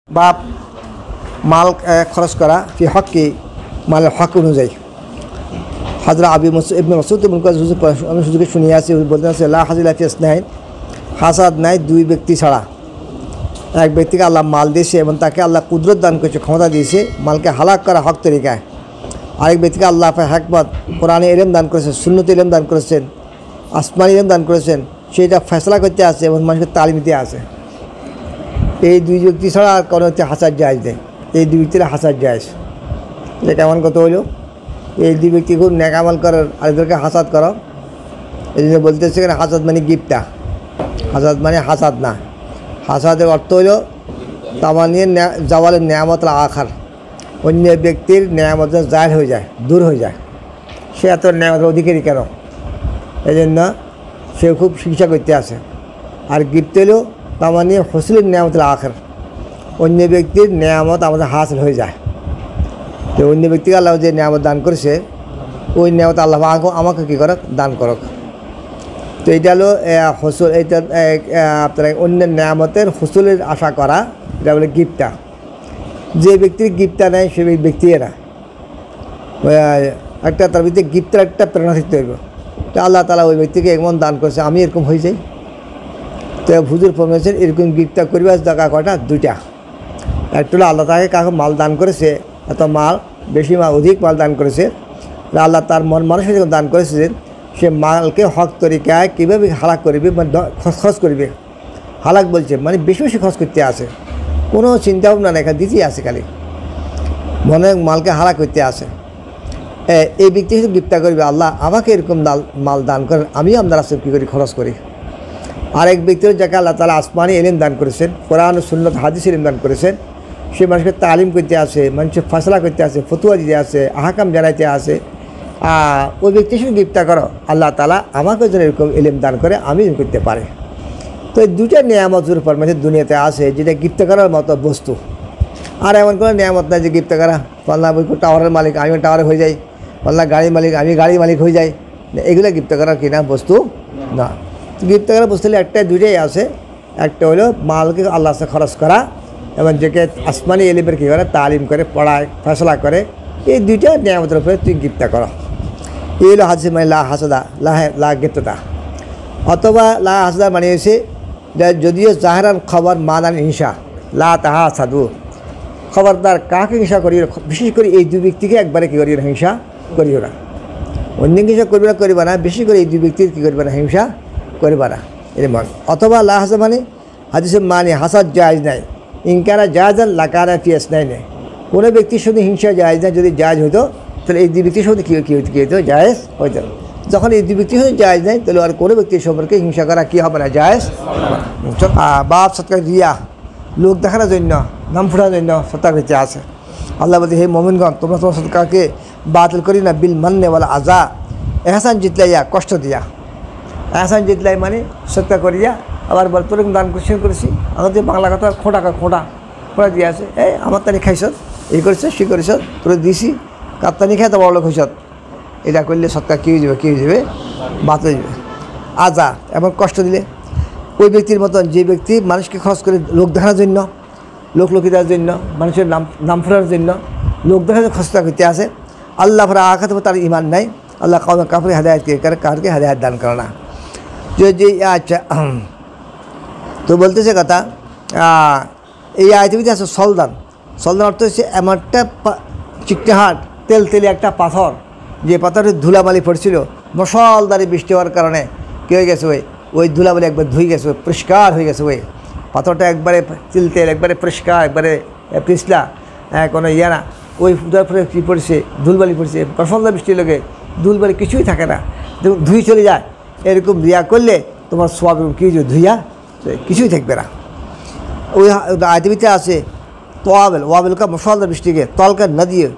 বা মাল খরচ করা ফি হককে মালের হক অনুযায়ী। হাজরা আবি ইবনে মাসউদ আমি সুযোগে শুনিয়ে আছি, বলতে আছে লা হাজিলা ফি ইসনাইন, হাসাদ নাই দুই ব্যক্তি ছাড়া। এক ব্যক্তিকে আল্লাহ মাল দিয়েছে এবং তাকে আল্লাহ কুদরত দান করেছে, ক্ষমতা দিয়েছে মালকে হালাক করা হক তরিকায়। আরেক ব্যক্তিকে আল্লাহ হেকমত কোরআনে ইলম দান করেছেন, সুন্নতে ইলম দান করেছেন, আসমানি ইলম দান করেছেন, সেটা ফয়সলা করতে আছে এবং মানুষকে তালিম দিতে আছে। এই দুই ব্যক্তি ছাড়া আর কোনো হচ্ছে হাসাদ জায়েজ নেই। এই দুই ব্যক্তির হাসাদ জায়েজ। এটা কেমন কথা হইল? এই দুই ব্যক্তি খুব নেক আমল করার আরেকদেরকে হাসাদ করো। এই জন্য বলতেছে এখানে হাসাদ মানে গিফটা, হাসাদ মানে হাসাদ না। হাসাদের অর্থ হইল তামানিয়ে জাওয়ালের নেয়ামত আখার, অন্য ব্যক্তির নেয়ামত জায়ের হয়ে যায়, দূর হয়ে যায়। সে এত নেয়ামতের অধিকারী কেন? এই জন্য সে খুব শিক্ষা করতে আসে। আর গিফট হইল তামানিয়ে হসুলের নেয়ামতের আখার, অন্য ব্যক্তির নেয়ামত আমাদের হাসিল হয়ে যায়। তো অন্য ব্যক্তিকে আল্লাহ যে নেয়ামত দান করেছে, ওই নেয়ামত আল্লাহ আমাকে কী করক, দান করক। তো এটা হলো হসুল, এইটা আপনার অন্যের নেয়ামতের হসুলের আশা করা, এটা বলে গিফটটা। যে ব্যক্তির গিফটটা নেয় সে ব্যক্তি এরা একটা তার ভিতরে গিফটের একটা প্রেরণা থাকতে হইব। তো আল্লাহ তালা ওই ব্যক্তিকে এমন দান করেছে আমি এরকম হয়ে যাই। তো হুজুর ফরমেছেন এরকম গিফটটা করিবার জায়গা কয়টা? দুইটা। একটা হলো আল্লাহ তাকে কাকে মাল দান করেছে, এত মাল, বেশি মাল, অধিক মাল দান করেছে, আল্লাহ তার মানুষের যখন দান করেছিলেন সে মালকে হক তরিকায় কীভাবে হালাক করবে, মানে খরচ করবে। হালাক বলছে মানে বেশি বেশি খরচ করতে আসে, কোনো চিন্তা ভাবনা নেই, এখানে দিতেই আসে, খালি মনে মালকে হালাক করতে আসে। এই ব্যক্তি হিসেবে গিফটটা করবে আল্লাহ আমাকে এরকম মাল দান করেন, আমিও আপনার আসলে কী করি, খরচ করি। আরেক ব্যক্তির যাকে আল্লাহ তালা আসমানি এলিম দান করেছেন, কোরআন সুন্নত হাদিস এলিম দান করেছেন, সে মানুষকে তালিম করতে আসে, মানুষের ফয়সালা করতে আসে, ফতুয়া দিতে আসে, আহকাম জানাইতে আসে। ওই ব্যক্তির সঙ্গে গিফটটা করো আল্লাহ তালা আমাকে যেন এরকম এলিম দান করে আমি করতে পারে। তো এই দুইটা নিয়ামতের উপর মানে দুনিয়াতে আসে যেটা গিফট করার মতো বস্তু। আর এমন কোনো নিয়ামত নাই যে গিফট করা, পাল্লা টাওয়ারের মালিক আমি টাওয়ারে হয়ে যাই, পাল্লা গাড়ির মালিক আমি গাড়ির মালিক হয়ে যাই, এগুলো গিফট করার কিনা বস্তু না। গিফট করার বস্তু হলে একটা দুইটাই আছে। একটা হলো মালকে আল্লাহ সাথে খরচ করা এবং যেকে আসমানি এলিমের কী করে তালিম করে, পড়ায়, ফয়সলা করে, এই দুইটা নিয়ামতের উপরে তুই গিফটটা করো। এই হলো হাসি মানে লা হাসাদা, লা গিফটতা। অথবা লা হাসাদা মানে হয়েছে যদিও জাহেরান খবর মানান হিংসা, লা তাহা সাধু, খবরদার কাকে হিংসা করিও, বিশেষ করে এই দুই ব্যক্তিকে একবারে কী করিও না, হিংসা করিও না। অন্য হিংসা করিবা না, বেশি করে এই দুই ব্যক্তির কী করবে না, হিংসা করবা না, এর মন। অথবা লা হাসা মানে হাদিসে মানে হাসাদ জায়েজ নাই, ইনকারা জায়েজান লাকারা ফি ইসনাইনে, কোনো ব্যক্তির সঙ্গে হিংসা জায়েজ নাই। যদি জায়েজ হইতো তাহলে এই দুই ব্যক্তির সঙ্গে কী হইতো, জায়েজ হইতো। যখন এই দুই ব্যক্তির সঙ্গে জায়েজ নাই তাহলে আর কোনো ব্যক্তির সম্পর্কে হিংসা করা কী হবে না, জায়েজ। বাপ সৎকার রিয়া, লোক দেখানোর জন্য, নাম ফুটানোর জন্য সৎকার করতে আছে। আল্লাহ বলতে হে মোমিনগণ তোমরা তোমার সৎকারকে বাতিল করি না, বিল মান্নে ওয়ালা আজা, এহসান জিতলাইয়া, কষ্ট দিয়া। এহসান জিতলাই মানে সৎকার করিয়া আবার বল তোর দান করেছি, আমাদের বাংলা কথা খোঁটা খোঁটা দিয়ে আছে, এই আমার তানি খাইছ, এই করেছ সে করেছ, তোরা দিছি কাত্তানি খাই তো বড় লোক হয়েছ। এটা করলে সৎকার কী হয়ে যাবে, বাতিল হয়ে যাবে। আজা এবং কষ্ট দিলে ওই ব্যক্তির মতন যে ব্যক্তি মানুষকে খরচ করে লোক দেখানোর জন্য, লোকলোকিতার জন্য, মানুষের নাম ফেরার জন্য, লোক দেখার জন্য খরচা করতে আসে। আল্লাহ ফেরা আঘাত তার ইমান নাই, আল্লাহ কাউকে হেদায়ত করে, কারকে হেদায়ত দান করে না। যে আচ্ছা, তো বলতেছে কথা এই আয়তবিতে আছে সলদান। সলদান অর্থ হচ্ছে এমন একটা চিকটাহাট তেলতেলি একটা পাথর, যে পাথরের ধুলাবালি পড়ছিল, মশলদারি বৃষ্টি হওয়ার কারণে কী হয়ে গেছে, ওই ধুলাবালি একবার ধুয়ে গেছে, পরিষ্কার হয়ে গেছে। পাথরটা একবারে তেল একবারে পরিষ্কার, একবারে পিছলা, কোনো ইয়ে না। ওই ফলে কী পড়ছে, ধুলবালি পড়ছে, মশলদার বৃষ্টির লোকে ধুলবালি কিছুই থাকে না, দেখুন ধুই চলে যায়। এরকম রিয়া করলে তোমার সব কী ধুইয়া কিছুই থাকবে না। ওই আয়তবিতে আছে ওয়াবেলকা মশলদার বৃষ্টিকে তলকা নদীয়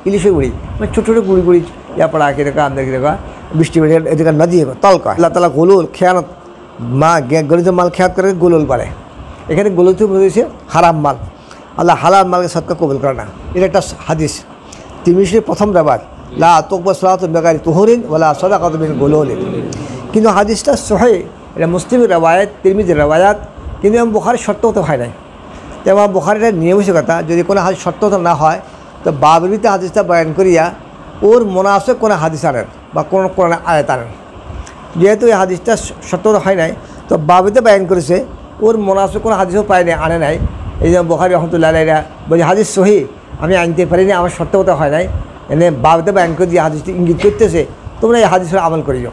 ইলিশে গুড়ি, মানে ছোটো ছোটো গুড়ি ইয়া পড়া কিরকম আমাদের কিরকম বৃষ্টি বেড়ে এদিকে নদী তলকা। আল্লাহ তালা গোলুল খেয়ানত গলিত মাল খেয়াত করে গোলুল পারে। এখানে গোলুতে বলেছে হারাম মাল, আল্লাহ হালাল মালকে সৎকার কবুল করে না। এটা একটা হাদিস, তিরমিজির প্রথম রেওয়ায়াত, লা তুকবাল সালাতু বিগাইরি তুহুরিন ওয়ালা সাদাকাতু মিন গুলুলিন। কিন্তু হাদিসটা সহিহ, এটা মুসলিমের রেওয়ায়াত, তিরমিজির রেওয়ায়াত, কিন্তু বুখারীর শর্ত হতে হয় নাই। তেমন বুখারীর নিয়মিততা যদি কোনো হাদিস সত্যতা না হয় তো বাবের ভিতরে হাদিসটা বয়ান করিয়া ওর মুনাফিক কোনো হাদিস আনেন বা কোনো কোরআন আয়াত আনেন। যেহেতু এই হাদিসটা সত্যতা হয় নাই তো বাবেতে বয়ান করেছে, ওর মুনাফিক কোনো হাদিসও পায় নাই, আনে নাই। এই যে বুখারী রহমতুল্লাহ আলাইহি বলে হাদিস সহি আমি আনতে পারিনি, আমার সত্যতা হয় নাই, এনে বাবেতে বয়ান করে দিয়ে হাদিসটি ইঙ্গিত করতেছে তোমরা এই হাদিসের আমল করিও,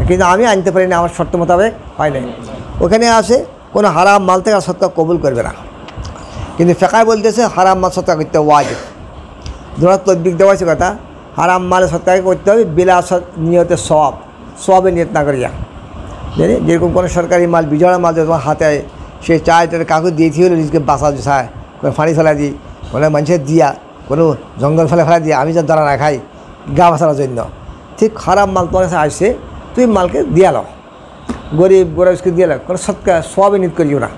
কিন্তু আমি আনতে পারিনি, আমার শর্ত মোতাবেক হয় নাই। ওখানে আছে কোনো হারাম মাল থেকে সৎকা কবুল করবে না, কিন্তু ফেকায় বলতেছে হারাম মাল সৎকা করতে ওয়াজিব। ধরা তদবিক দেওয়া হয়েছে কথা, হারাম মালে সৎকাকে করতে হবে বিলা নিয়তে সবের নিয়ত না করিয়া। জানি যেরকম কোনো সরকারি মাল বিজড়া মাল তোমার হাতে সে চায়টার কাগজ দিয়েছি হলে নিজকে বাসা জোসায়, কোনো ফানি ফেলা দিই, কোনো মানুষের দিয়া, কোনো জঙ্গল ফেলা দিয়ে আমি যা দাঁড়া না খাই গা বাঁচানোর জন্য। ঠিক খারাপ মাল তোমার কাছে আসছে, তুই মালকে দিয়াল, গরিব গরিবকে দিয়াল, কোনো সৎকা সবে নিত করিও না।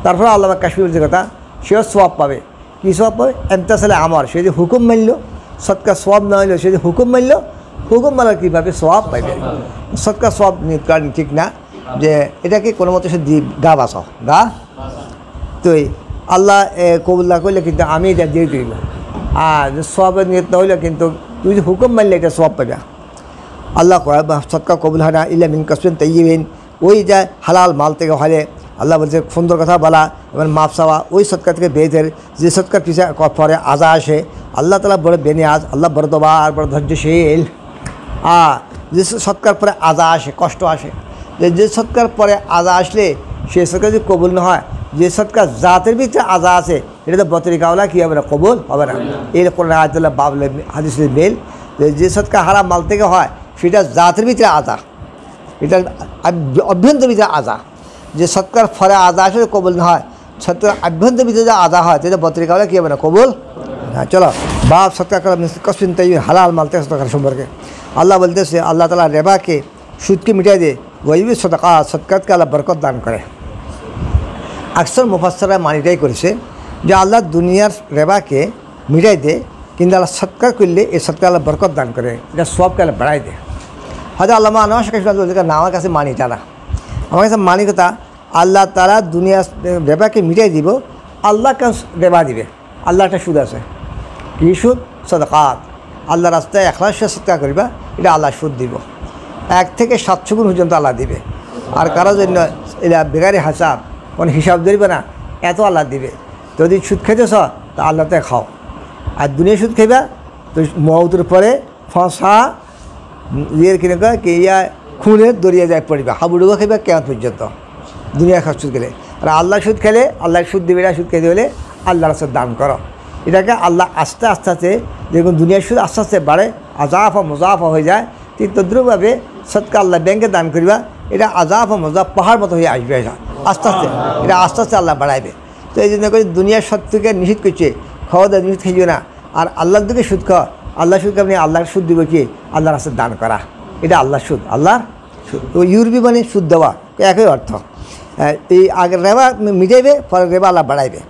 তারপরে আল্লাহ কাশ্মীর বলছে কথা, সেও সওয়াব পাবে। কী সওয়াব পাবে? এমতাসালে আমার, সে যে হুকুম মানল, সৎকা সওয়াব না হইলো, সে যে হুকুম মানল, হুকুম মানার কীভাবে সওয়াব পাইবে। সৎকা সওয়াব নিত করেন ঠিক না, যে এটাকে কোনো মতো সে গা বাঁচাও, গা তুই আল্লাহ কবুল্লা করলে কিন্তু আমি এটা দিয়ে দিব, আর সওয়াবের নিয়ত না হইলে কিন্তু তুই যে হুকুম মানলে এটা সওয়াব পাবে। আল্লাহ কয় সৎকা কবুল হয় না ইল্লা মিন কাসবিন তাইয়িবিন, ওই যা হালাল মাল থেকে হলে আল্লাহ বলছে সুন্দর কথা বলা এবং মাপ চাওয়া, ওই সৎকার থেকে বেদের যে সৎকার পিছিয়ে পরে আজা আসে, আল্লাহ তালা বড় বেনিয়াজ, আল্লাহ বড় দবার বড় ধৈর্যশীল। যে সৎকার পরে আজা আসে, কষ্ট আসে, যে সৎকার পরে আজা আসলে সে সৎকার যদি কবুল না হয়, যে সৎকার জাতের ভিতরে আজা আছে এটা তো বতরিকাওয়ালা কী হবে না, কবুল হবে না। এই কোরআন আয়াতুল্লাহ বাবলে হাদিসের মেল, যে সৎকার হারাম মাল থেকে হয় সেটা জাতের ভিতরে আজা, এটা অভ্যন্তর ভিতরে আজা। যে সৎকার ফলে আজা আসলে কবুল না হয়, সৎকার আভ্যন্তর ভিতরে যে আজা হয় সেটা বতরিকাওয়ালা কী হবে না, কবুল। হ্যাঁ চলো বাপ সৎকার করা কসবিন তাই হালাল মাল থেকে সৎকার সম্পর্কে আল্লাহ বলতেছে, আল্লাহ তালা রেবাকে সুদকে মিটাই দে, ওইবি সদকা সৎকারকে আল্লাহ বরকত দান করে। আকসর মুফাসসিররা মানিটাই করেছে যে আল্লাহ দুনিয়ার রেবাকে মিটাই দে, কিন্তু আল্লাহ সৎকার করলে এই সৎকার আল্লাহ বরকত দান করে, এটা সবকে আল্লাহ বাড়াই দেয়। হয়তো আল্লাহ আমার শেখ না আমার কাছে মানি তারা, আমার কাছে মানি কথা আল্লাহ তারা দুনিয়া রেবাকে মিটাই দিব, আল্লাহ কেন রেবা দিবে? আল্লাহ একটা সুদ আছে, কী সুদ? সদকাত। আল্লাহ রাস্তায় এখলাসে সৎকার করিবা, এটা আল্লাহ সুদ দিব, 1 থেকে 700 গুণ পর্যন্ত আল্লাহ দিবে। আর কারোর জন্য এটা বেগারি হিসাব, কোনো হিসাব ধরবে না, এত আল্লাহ দিবে। যদি সুদ খেতেছ তা আল্লাহতে খাও, আর দুনিয়া সুদ খাইবা তো মৌতের পরে ফসা ইয়ের কিনে কে ইয়া খুনের দরিয়া যায় পড়িবা, হাবুডুবা খাইবা কেমন পর্যন্ত দুনিয়া খাওয়া সুদ খেলে। আর আল্লাহ সুদ খেলে আল্লাহ সুদ দিবে না, সুদ খেতে হলে আল্লাহ রাস্তায় দান করো। এটাকে আল্লাহ আস্তে আস্তে আস্তে যেরকম দুনিয়ার সুদ আস্তে আস্তে বাড়ে, আজাফা মুজাফা হয়ে যায়, ঠিক তদ্রুপভাবে সৎকা আল্লাহ ব্যাংকে দান করিবা, এটা আজাফা মুজাফ পাহাড় মতো হয়ে আসবে, আস্তে আস্তে এটা আস্তে আস্তে আল্লাহ বাড়াইবে। তো এই জন্য করে দুনিয়ার সৎ থেকে নিষেধ করছে, খাওয়া দাওয়া নিষেধ খেয়ে না, আর আল্লাহর দিকে সুদ খাওয়া, আল্লাহ সুদ আপনি আল্লাহর সুদ দিব কি? আল্লাহর রাস্তায় দান করা, এটা আল্লাহর সুদ, আল্লাহর সুদ। তো ইউরবি মানে সুদ দেওয়া, একই অর্থ। এই আগে রেবা মিটাইবে, পরে রেবা আল্লাহ বাড়াইবে।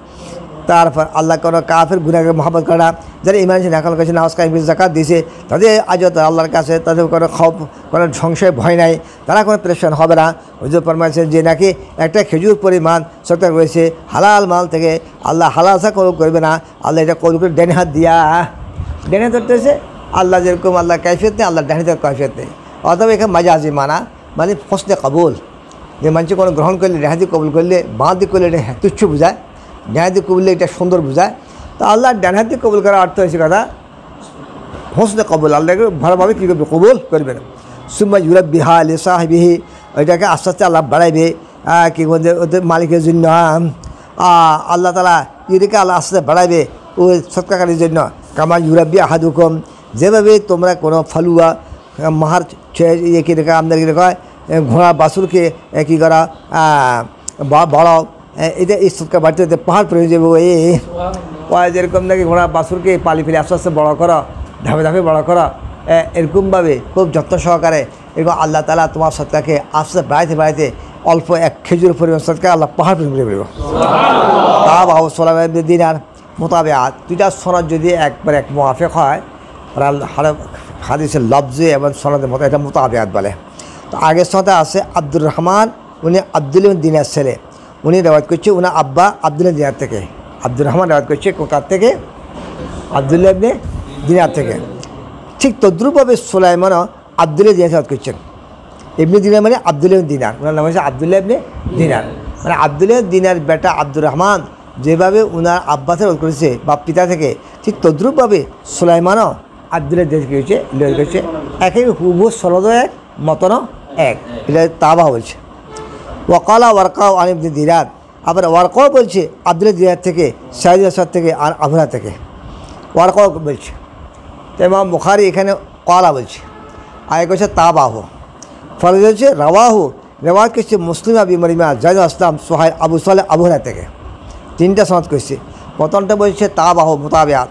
তারপর আল্লাহ কোনো কাফের গুনাহকে মহব্বত করা, যারা ইমান নাকাল করেছে, নামাজ কায়েম করেছে, জাকাত দিয়েছে, তাদের আজত আল্লাহর কাছে তাদের কোনো খৌফ, কোনো সংশয় ভয় নাই, তারা কোনো প্রেশান হবে না। হুজুর ফরমাইছেন যে নাকি একটা খেজুর পরিমাণ সৎকার রয়েছে হালাল মাল থেকে, আল্লাহ হালালসা কবুল করবে না, আল্লাহ এটা কবুল করে ডান হাত দিয়া, ডান হাত ধরতেছে। আল্লাহ যেরকম আল্লাহ কাইফিয়ত নেই, আল্লাহ ডান হাতের কাইফিয়ত নেই। অথবা এখানে মাজাজি মানা মানে ফসলে কবুল, যে মানুষ কোনো গ্রহণ করলে ডান হাতে কবুল করলে, বাঁ দিক করলে এটা তুচ্ছ বোঝায়, ডান হাতে কবুললে এটা সুন্দর বোঝায়। তো আল্লাহ ডান হাতে কবুল করার অর্থ হয়েছে কথা হোসনে কবুল, আল্লাহকে ভালোভাবে কী করবে? কবুল করবে না। সুম্মা ইউরাব্বিহা লিসাহিবিহি, ওইটাকে আস্তে আস্তে আল্লাহ বাড়াইবে, কী বলছে ওদের মালিকের জন্য। আল্লাহ তালা ইউরিকে আল্লাহ আস্তে আস্তে বাড়াইবে ওই সৎকারীর জন্য। কামা ইউরাব্বি আহাদুকুম, যেভাবে তোমরা কোনো ফালুয়া মাহার ইয়ে কী রেখা আমাদের কী রেখা ঘোড়া বাছুরকে কী করা বড়, এটা এই সৎকার বাড়তে হতে পাহাড় পড়ে যাবে। যেরকম নাকি ঘোড়া বাছুরকে পালি ফেলে আস্তে আস্তে বড়ো করো, ধাপে ধাপে বড়ো করো, এরকমভাবে খুব যত্ন সহকারে এরকম আল্লাহ তালা তোমার সৎকারকে আস্তে বাড়াইতে বাড়াইতে অল্প এক খেজুর পরিমাণ সৎকার আল্লাহ পাহাড় পড়ে ফেলব। তা বাবু সোলাদিন আর মোতাবে দুইটা সনদ যদি একবার এক মোয়াফেক হয়, হাদিসের লফজে এবং সনদের মতো, এটা মোতাবেয়াত বলে। তো আগের সনদে আছে আব্দুর রহমান, উনি আব্দুল দিনার ছেলে, উনি রেওয়ায়ত করছে উনি আব্বা আব্দুল দিনার থেকে, আব্দুর রহমান রেওয়াত করছে কোকার থেকে, আবদুল্লাহ ইবনে দিনার থেকে। ঠিক তদ্রুপভাবে সুলাইমানও আবদুল্লাহ দিনার রেওয়াত করছেন। ইবনে দিনার মানে আবদুল্লাহ ইবনে দিনার, ওনার নাম হচ্ছে আবদুল্লাহ ইবনে দিনার, মানে আবদুল্লাহ দিনার বেটা আব্দুর রহমান যেভাবে ওনার আব্বাসের রেওয়াত করেছে বা পিতা থেকে, ঠিক তদ্রুপভাবে সুলাইমানও আবদুল্লাহ দিনার থেকে হচ্ছে রেওয়াত করেছে। একই হুবহু সনদও এক, মতনও এক। এটা তাবা বলছে। ওয়াকালা ওয়ারকাও আন ইবনে দিনার, আবার ওয়ারকাও বলছে আবদুল্লাহ দিনার থেকে, সাইদ আসাদ থেকে, আর আবুরা থেকে, ওয়ারকাও বলছে। তো ইমাম বুখারী এখানে কালা বলছে, আর এক হচ্ছে তাবাহ। ফলে হচ্ছে রাওয়াহু, রেওয়াত করছে মুসলিম আবি মরিমা, জাইদ আসলাম, সোহাইল, আবু সালেহ, আবুরা থেকে। তিনটা সনদ করছে। প্রথমটা বলছে তাবাহ মুতাবিআত,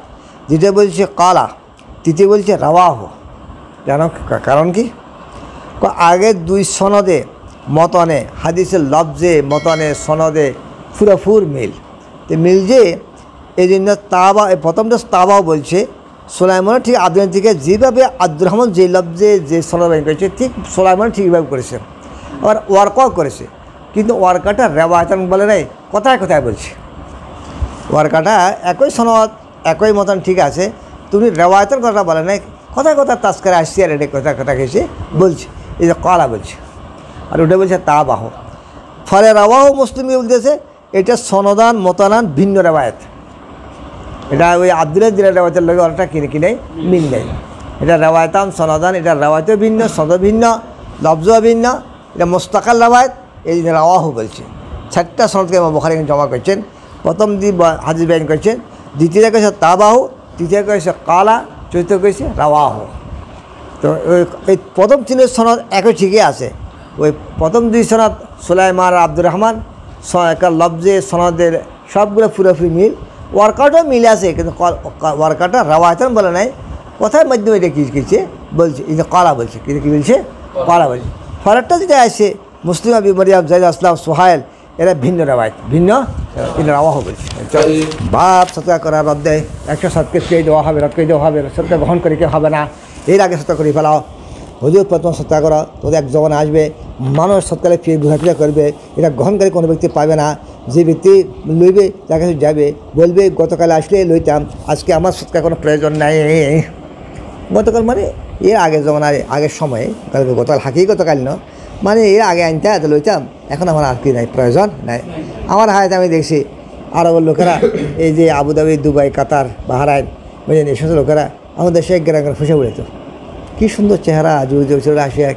দ্বিতীয় বলছে কালা, তৃতীয় বলছে রাওয়াহু। জানো কারণ কি? আগের দুই সনদে মতনে, হাদিসের লফজে, মতনে, সনদে ফুরফুর মিল। তো মিল যে এই জন্য তাবা, প্রথমটা তাবাও বলছে সুলাইমান ঠিক আবদুল্লাহ থেকে যেভাবে আব্দুর রহমান যে লফজে যে সনদ বাইন করেছে, ঠিক সুলাইমান ঠিকভাবে করেছে। আবার ওয়ারকাও করেছে, কিন্তু ওয়ারকাটা রেওয়ায়াতান বলে নাই, কথায় কথায় বলছে। ওয়ারকাটা একই সনদ একই মতন ঠিক আছে, তুমি রেওয়ায়াতের কথা বলে নাই, কথায় কথা তাস্কারে আসছি আর এটা কথা কথা খেয়েছে বলছে, এই যে কালা বলছে। আর ওটা বলছে তাবাহ। ফলে রাওয়াহ মুসলিম বলতেছে এটা সনদান মতানান ভিন্ন রেওয়ায়ত। এটা ওই আবদুল্লাহ দিনার রেওয়ায়তের লগে অনেকটা কিনে কিনে মিল নেই। এটা রেওয়ায়তান সনদান, এটা রেওয়ায়তও ভিন্ন, সনদ ভিন্ন, লফজও ভিন্ন, এটা মোস্তাকাল রেওয়ায়ত। এই জন্য রাওয়াহ বলছে। 4টা সনদকে ইমাম বুখারী জমা করছেন। প্রথম দিন হাদিস বাইন করছেন, দ্বিতীয়টা কয়েছে তাবাহু, তৃতীয় কয়েছে কালা, চতুর্থ কয়েছে রাওয়াহ। তো এই প্রথম 3 সনদ একই ঠিকই আছে। ওই প্রথম 2 সনদ সুলাইমান আর আব্দুর রহমান একটা লফজে সনদের সবগুলো পুরোপুরি মিল। ওয়ার্কাউটও মিল আছে, কিন্তু ওয়ার্কাউটটা রেওয়ায়াতান বলে নাই, কথার মাধ্যমে এটা কী কিছু বলছে, এই যে কালা বলছে, কিন্তু কী বলছে কালা বলছে। ফরাকটা যেটা আছে মুসলিম আবি মরিয়াম, জাইদ আসলাম, সোহাইল, এরা ভিন্ন রেওয়ায়ত, ভিন্ন কিন্তু রাওয়াহ বলছে। বাপ সৎকার করার রদ্দে 100 সৎকে পেয়ে দেওয়া হবে, রদ করে দেওয়া হবে, সৎকার গ্রহণ করে কেউ হবে না, এর আগে সৎকার করে ফেলাও। হুজুর প্রথম সৎকার করো, তোদের এক জবান আসবে, মানুষ সৎকারে ফিরে ঘোরাফেরা করবে, এটা গ্রহণকারী কোনো ব্যক্তি পাবে না। যে ব্যক্তি লইবে তার কাছে যাবে, বলবে গতকাল আসলে লইতাম, আজকে আমার সৎকার কোনো প্রয়োজন নাই। গতকাল মানে এর আগের জমানার আগের সময়ে, গতকাল গতকাল ন, মানে এর আগে আনতে এত লইতাম, এখন আমার আর কি নাই, প্রয়োজন নাই। আমার হায়াতে আমি দেখছি আরবের লোকেরা, এই যে আবুধাবি, দুবাই, কাতার, বাহরাইন, বুঝলেন, এই সমস্ত লোকেরা আমাদের শেখ গ্রামের ফুসে উড়েত। কী সুন্দর চেহারা, জুড়ে আসিয়া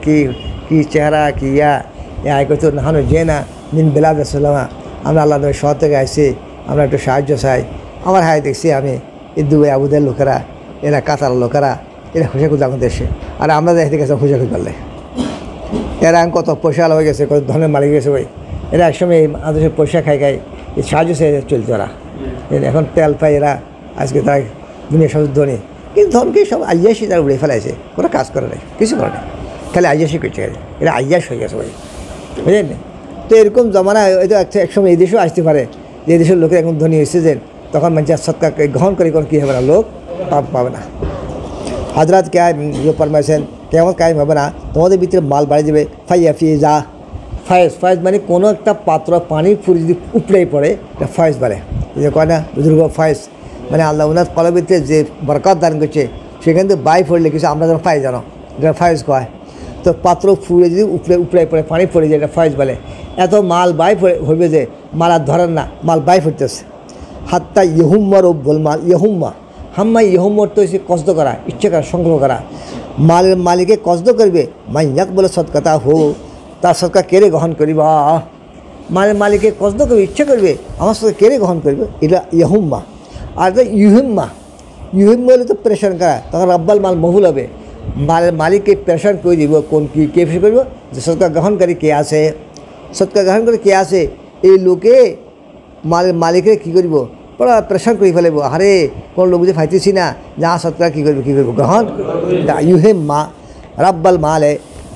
কী চেহারা, কী আয় করতো নাহানো যে না মিন বেলাদ সাল্লামা, আমরা আল্লাহ নবী শহর থেকে আসছি, আমরা একটু সাহায্য চাই। আমার হায় দেখছি আমি এই দুবাই আবুদের লোকেরা, এরা কাতার লোকেরা, এরা খুশি খুঁজে আমাদের দেশে, আর আমরা দেখতে গেছে খুশি খুঁজে পারলে এরা কত পয়সা হয়ে গেছে, কত ধনের মালিক গেছে। ওই এরা একসময় এই আদেশের পয়সা খাই এই সাহায্য চাই চলছে ওরা। এখন তেল পাই এরা, আজকে তারা দুনিয়া সব ধনী, কিন্তু ধনকে সব আইয়াসি তারা উড়ে ফেলাইছে, কোনো কাজ করে নাই, কিছু করে নাই, খালি আইয়াসি করছে। এরা আইয়াস হয়ে গেছে ওই, বুঝলেন না? তো এরকম জমানায় হয়তো একসময় এই দেশেও আসতে পারে, যে দেশের লোকের এখন ধনী হয়েছে, যে তখন মানুষের সৎকার গ্রহণ করে কোনো কী হবে না, লোক পাবে না। হজরত কে ফরমাইছেন কেমন কায়েম হবে না, তোমাদের ভিতরে মাল বাড়ি যাবে। ফাইয়া ফিজা, ফায়েজ, ফায়েজ মানে কোনো একটা পাত্র পানির ফুল যদি উপড়েই পড়ে, এটা ফায়েজ বাড়ে। এই যে কয় না বুজুর্গ, ফায়েজ মানে আল্লাহ উনার কলের ভিতরে যে বরকত দান করছে, সেখান থেকে বাই পড়লে কিছু আমরা যেন ফায়েজ জানো, এটা ফায়েজ কয়। তো পাত্র ফুলে যদি উপড়ে পড়ে পানি পড়ে যায়, এটা ফায়েজ বলে। এত মাল বাই হইবে যে মাল আর ধরেন না, মাল বাই ফুটতেছে। হাত্তা ইহুম্মার বল মাল, ইহুম্মা হাম্মা, ইহুম্মর তো হচ্ছে কষ্ট করা, ইচ্ছে করা, সংগ্রহ করা। মালের মালিকে কষ্ট করবে, মাইয়াক বলে সৎকতা হো, তার সৎকার কেড়ে গ্রহণ করিবা। মালের মালিকে কষ্ট করবে, ইচ্ছে করবে, আমার সৎকার কেড়ে গ্রহণ করবে, এটা ইহুম্মা। আর এটা ইউহিম্মা, ইউহিম্মা হলে তো প্রেশান করা, তখন রব্বাল মাল মহুল হবে। মালের মালিককে প্রেশান করে দিব, কোন কী কে প্রেশান করব, যে সৎকার গ্রহণকারী কে আছে, সৎকার গ্রহণ করে কে আছে, এই লোকে মালের মালিকের কী করব, পুরো প্রেশান করে ফেলব। আরে কোন লোক যে ফাইতেছি না, যা সৎকার কী করবে, গ্রহণ। ইউহিম্মা রাব্বাল মালে,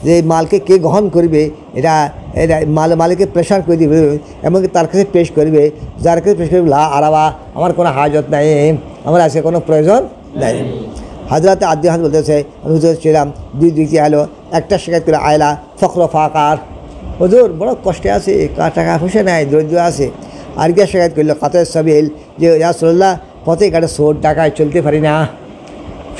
যে মালকে কে গ্রহণ করবে, এটা এটা মালিককে প্রেশার করে দিবে, এমনকি তার কাছে পেশ করবে, যার কাছে পেশ করবে লা আরাবা, আমার কোনো হাজত নাই, আমার আজকে কোনো প্রয়োজন নাই। হাজরাতে আদি হাজ বলতেছে, আমি হুজুর ছিলাম, দুই দিকে আলো, একটা শেখাত করে আয়লা ফখর ফাকার, হুজুর বড় কষ্টে আছে, কার টাকা পয়সা নাই, দরিদ্র আছে। আর গিয়ে শেখায়ত করলো কাতের সাবিল যে ইয়া রাসূলুল্লাহ পথে ঘাটে চোর ডাকায় চলতে পারি না,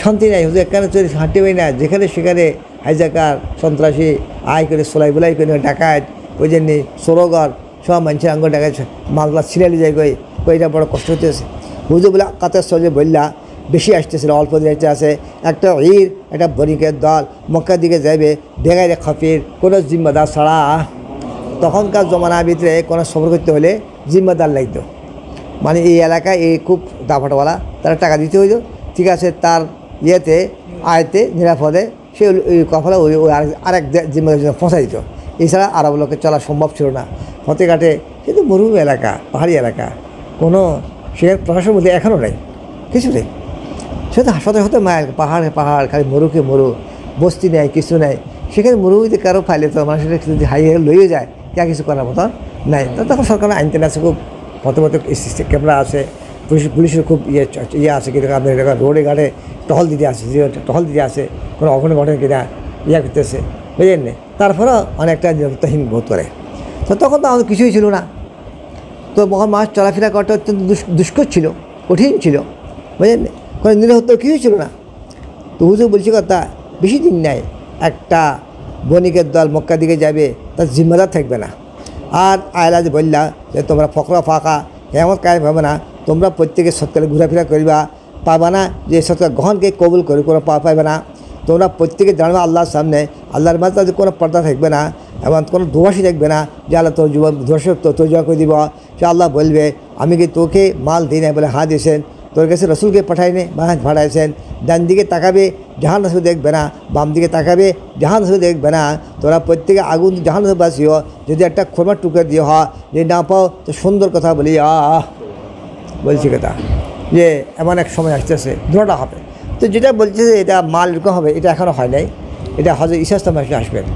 শান্তি নাই হুজুর, এখানে চলে হাঁটতে পারি না, যেখানে সেখানে হাইজাকার সন্ত্রাসী আয় করে সোলাই বুলাই করে ডাকায় ওই জন্য সরোগর সব মানুষের আঙ্গ ডাকায় মালগুলা ছিনালি যায় কই কইটা বড় কষ্ট হতেছে। হুজুর বলে কাতের সহজে বললা বেশি আসতেছিল, অল্প দিতে আছে, একটা ঈদ একটা বণিকের দল মক্কার দিকে যাবে বেগাইরে খফির কোনো জিম্মাদার ছাড়া। তখনকার জমানার ভিতরে কোনো সফর করতে হলে জিম্মাদার লাগতো, মানে এই এলাকায় এই খুব দাফাটওয়ালা তারা টাকা দিতে হইতো, ঠিক আছে, তার ইয়েতে আয়তে নিরাপদে সে ওই কফলা ওই আরেক জিম্মাদার জন্য পৌঁছা দিত। এছাড়া আরব লোকের চলা সম্ভব ছিল না। ফতেঘাটে কিন্তু মরুভূমি এলাকা, পাহাড়ি এলাকা, কোনো সেখানে প্রশাসনের মধ্যে এখনও নেই, কিছু নেই। সে তো শত শত মায়ের পাহাড়ে পাহাড়, খালি মরুকে মরু, বস্তি নেয়, কিছু নেই। সেখানে মরুভূমিতে কারো ফাইলে তো মানুষের যদি হাইয়ে লইয়ে যায় যা কিছু করার মতন নাই। তখন সরকার আইনতেন আছে, খুব মতো ক্যামেরা আছে, পুলিশের খুব ইয়ে আছে, কিন্তু আপনার রোডে ঘাটে টহল দিতে আসে, টহল দিতে আসে, কোনো অঘটন ঘটে কিনা ইয়া করতেছে, বুঝলেন না। তারপরেও অনেকটা নিরাপত্তাহীন বোধ করে। তো তখন তো আমাদের কিছুই ছিল না, তো তখন মানুষ চলাফেরা করাটা অত্যন্ত দুষ্কর ছিল, কঠিন ছিল, বুঝলেন না, কোনো নিরাপত্তা কিছুই ছিল না। তো হুজুর বলছি কথা, বেশি দিন নাই একটা বণিকের দল মক্কা দিকে যাবে, তার জিম্মাদার থাকবে না। আর আয়লা যে বললা যে তোমরা ফকরা ফাঁকা এমন কাজ হবে না, তোমরা প্রত্যেকে সৎকালে ঘোরাফেরা করিবা, পাবা না যে সৎকার গ্রহণকে কবুল করে কোনো পাবে না। তোমরা প্রত্যেকে জানবে আল্লাহর সামনে, আল্লাহর মাঝে তাদের কোনো পর্দা থাকবে না এবং কোনো দোষী থাকবে না যে আল্লাহ তোর যুবক দোষক তোর জয় করে দিব। সে আল্লাহ বলবে আমি কি তোকে মাল দিই না বলে হাত দিয়েছেন, তোর কাছে রসুলকে পাঠাইনি বা ভাড়াইছেন। ডান দিকে তাকাবে জাহান রসুল দেখবে না, বাম দিকে তাকাবে জাহান রসুল দেখবে না। তোরা প্রত্যেকে আগুন জাহান রসুল বাসিও, যদি একটা খোরমার টুকরে দিয়ে হয় যদি না পাও তো সুন্দর কথা বলি বলছি কথা যে এমন এক সময় আসতেছে দুটা হবে। তো যেটা বলছে যে এটা মাল এরকম হবে, এটা এখনও হয় নাই, এটা হজরত ঈসা আলাইহিস সালাম আসবেন।